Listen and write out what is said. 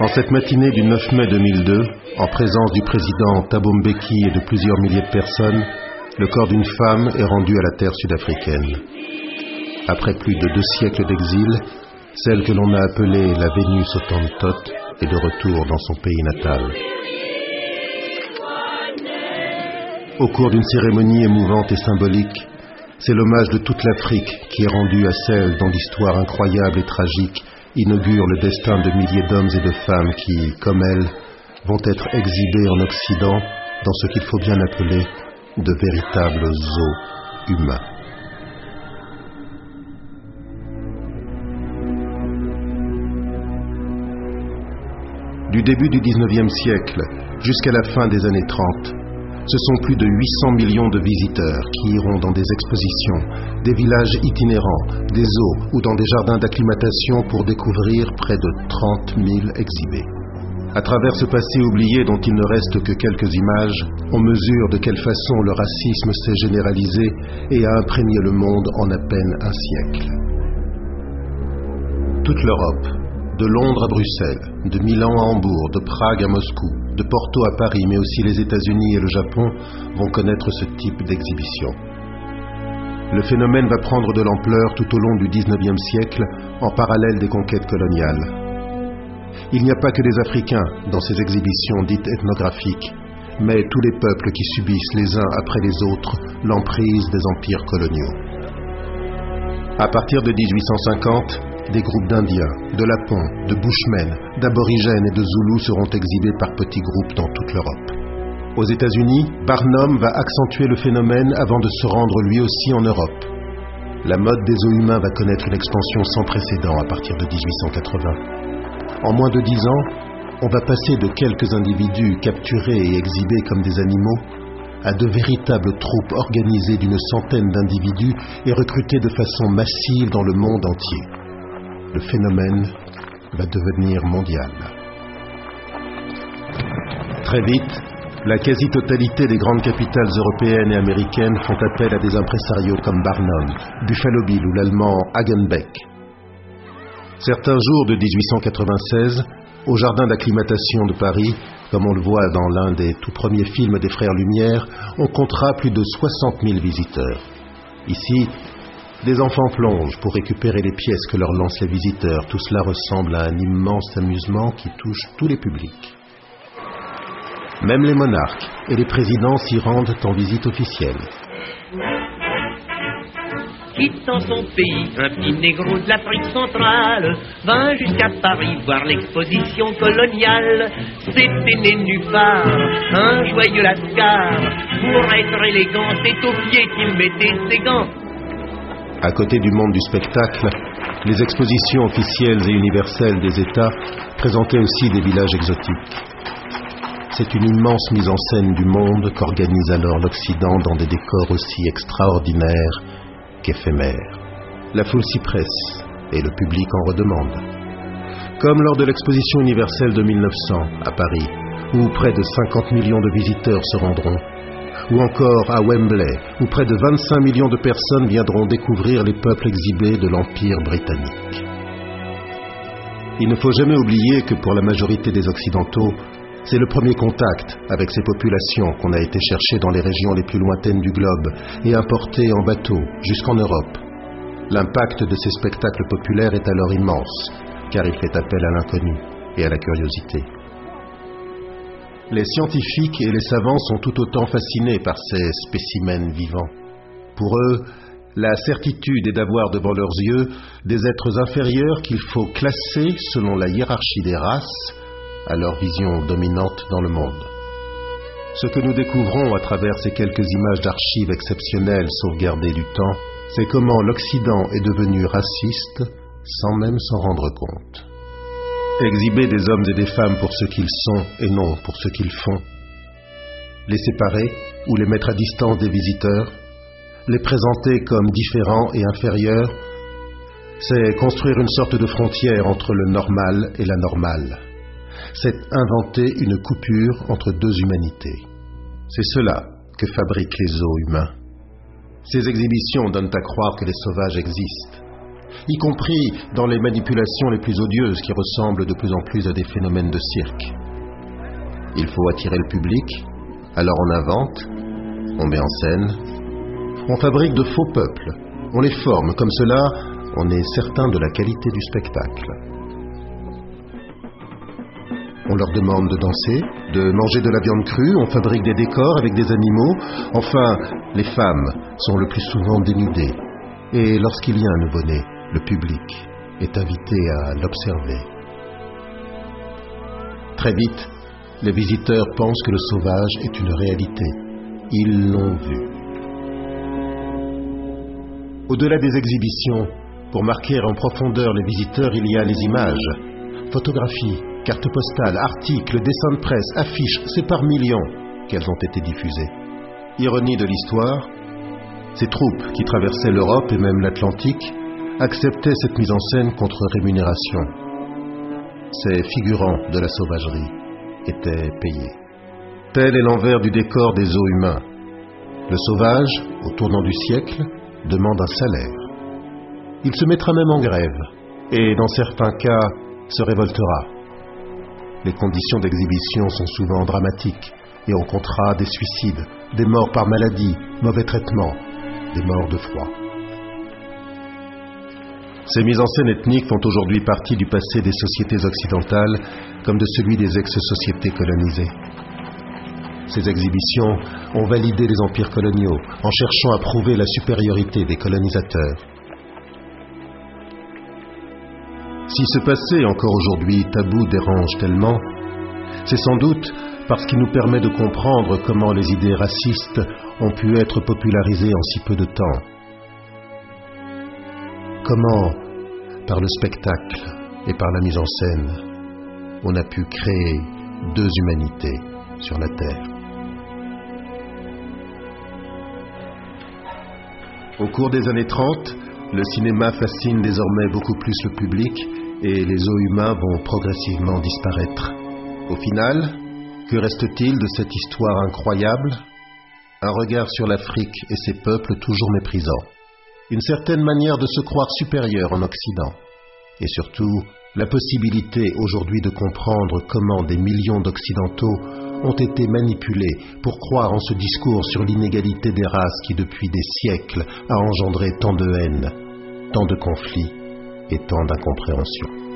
En cette matinée du 9 mai 2002, en présence du président Thabo Mbeki et de plusieurs milliers de personnes, le corps d'une femme est rendu à la terre sud-africaine. Après plus de 2 siècles d'exil, celle que l'on a appelée la Vénus Hottentote est de retour dans son pays natal. Au cours d'une cérémonie émouvante et symbolique, c'est l'hommage de toute l'Afrique qui est rendu à celle dont l'histoire incroyable et tragique inaugure le destin de milliers d'hommes et de femmes qui, comme elle, vont être exhibés en Occident dans ce qu'il faut bien appeler de véritables zoos humains. Du début du 19e siècle jusqu'à la fin des années 30, ce sont plus de 800 millions de visiteurs qui iront dans des expositions, des villages itinérants, des zoos ou dans des jardins d'acclimatation pour découvrir près de 30 000 exhibés. À travers ce passé oublié dont il ne reste que quelques images, on mesure de quelle façon le racisme s'est généralisé et a imprégné le monde en à peine un siècle. Toute l'Europe, de Londres à Bruxelles, de Milan à Hambourg, de Prague à Moscou, de Porto à Paris, mais aussi les États-Unis et le Japon vont connaître ce type d'exhibition. Le phénomène va prendre de l'ampleur tout au long du 19e siècle, en parallèle des conquêtes coloniales. Il n'y a pas que les Africains dans ces exhibitions dites ethnographiques, mais tous les peuples qui subissent les uns après les autres l'emprise des empires coloniaux. À partir de 1850, des groupes d'Indiens, de Lapons, de Bushmen, d'Aborigènes et de Zoulous seront exhibés par petits groupes dans toute l'Europe. Aux États-Unis, Barnum va accentuer le phénomène avant de se rendre lui aussi en Europe. La mode des zoos humains va connaître une expansion sans précédent à partir de 1880. En moins de 10 ans, on va passer de quelques individus capturés et exhibés comme des animaux à de véritables troupes organisées d'une centaine d'individus et recrutées de façon massive dans le monde entier. Le phénomène va devenir mondial. Très vite, la quasi-totalité des grandes capitales européennes et américaines font appel à des impresarios comme Barnum, Buffalo Bill ou l'allemand Hagenbeck. Certains jours de 1896, au jardin d'acclimatation de Paris, comme on le voit dans l'un des tout premiers films des Frères Lumière, on comptera plus de 60 000 visiteurs. Ici, des enfants plongent pour récupérer les pièces que leur lancent les visiteurs. Tout cela ressemble à un immense amusement qui touche tous les publics. Même les monarques et les présidents s'y rendent en visite officielle. Quittant son pays, un petit négro de l'Afrique centrale vint jusqu'à Paris voir l'exposition coloniale. C'était Nénuphar, un joyeux lascar. Pour être élégant, c'est aux pieds qu'il mettait ses gants. À côté du monde du spectacle, les expositions officielles et universelles des États présentaient aussi des villages exotiques. C'est une immense mise en scène du monde qu'organise alors l'Occident dans des décors aussi extraordinaires qu'éphémères. La foule s'y presse et le public en redemande. Comme lors de l'exposition universelle de 1900 à Paris, où près de 50 millions de visiteurs se rendront, ou encore à Wembley, où près de 25 millions de personnes viendront découvrir les peuples exhibés de l'Empire britannique. Il ne faut jamais oublier que pour la majorité des Occidentaux, c'est le premier contact avec ces populations qu'on a été chercher dans les régions les plus lointaines du globe et importé en bateau jusqu'en Europe. L'impact de ces spectacles populaires est alors immense, car il fait appel à l'inconnu et à la curiosité. Les scientifiques et les savants sont tout autant fascinés par ces spécimens vivants. Pour eux, la certitude est d'avoir devant leurs yeux des êtres inférieurs qu'il faut classer selon la hiérarchie des races à leur vision dominante dans le monde. Ce que nous découvrons à travers ces quelques images d'archives exceptionnelles sauvegardées du temps, c'est comment l'Occident est devenu raciste sans même s'en rendre compte. Exhiber des hommes et des femmes pour ce qu'ils sont et non pour ce qu'ils font. Les séparer ou les mettre à distance des visiteurs, les présenter comme différents et inférieurs, c'est construire une sorte de frontière entre le normal et l'anormal. C'est inventer une coupure entre deux humanités. C'est cela que fabriquent les zoos humains. Ces exhibitions donnent à croire que les sauvages existent. y compris dans les manipulations les plus odieuses qui ressemblent de plus en plus à des phénomènes de cirque. Il faut attirer le public, alors on invente, on met en scène, on fabrique de faux peuples, on les forme, comme cela, on est certain de la qualité du spectacle. On leur demande de danser, de manger de la viande crue, on fabrique des décors avec des animaux, enfin, les femmes sont le plus souvent dénudées. Et lorsqu'il y a un nouveau-né, le public est invité à l'observer. Très vite, les visiteurs pensent que le sauvage est une réalité. Ils l'ont vu. Au-delà des exhibitions, pour marquer en profondeur les visiteurs, il y a les images, photographies, cartes postales, articles, dessins de presse, affiches, c'est par millions qu'elles ont été diffusées. Ironie de l'histoire, ces troupes qui traversaient l'Europe et même l'Atlantique acceptaient cette mise en scène contre rémunération. Ces figurants de la sauvagerie étaient payés. Tel est l'envers du décor des zoos humains. Le sauvage, au tournant du siècle, demande un salaire. Il se mettra même en grève et, dans certains cas, se révoltera. Les conditions d'exhibition sont souvent dramatiques et on comptera des suicides, des morts par maladie, mauvais traitements, des morts de froid. Ces mises en scène ethniques font aujourd'hui partie du passé des sociétés occidentales comme de celui des ex-sociétés colonisées. Ces exhibitions ont validé les empires coloniaux en cherchant à prouver la supériorité des colonisateurs. Si ce passé, encore aujourd'hui tabou, dérange tellement, c'est sans doute parce qu'il nous permet de comprendre comment les idées racistes ont pu être popularisées en si peu de temps. Comment, par le spectacle et par la mise en scène, on a pu créer deux humanités sur la Terre. Au cours des années 30, le cinéma fascine désormais beaucoup plus le public et les zoos humains vont progressivement disparaître. Au final, que reste-t-il de cette histoire incroyable? Un regard sur l'Afrique et ses peuples toujours méprisants. Une certaine manière de se croire supérieur en Occident. Et surtout, la possibilité aujourd'hui de comprendre comment des millions d'Occidentaux ont été manipulés pour croire en ce discours sur l'inégalité des races qui, depuis des siècles, a engendré tant de haine, tant de conflits et tant d'incompréhension.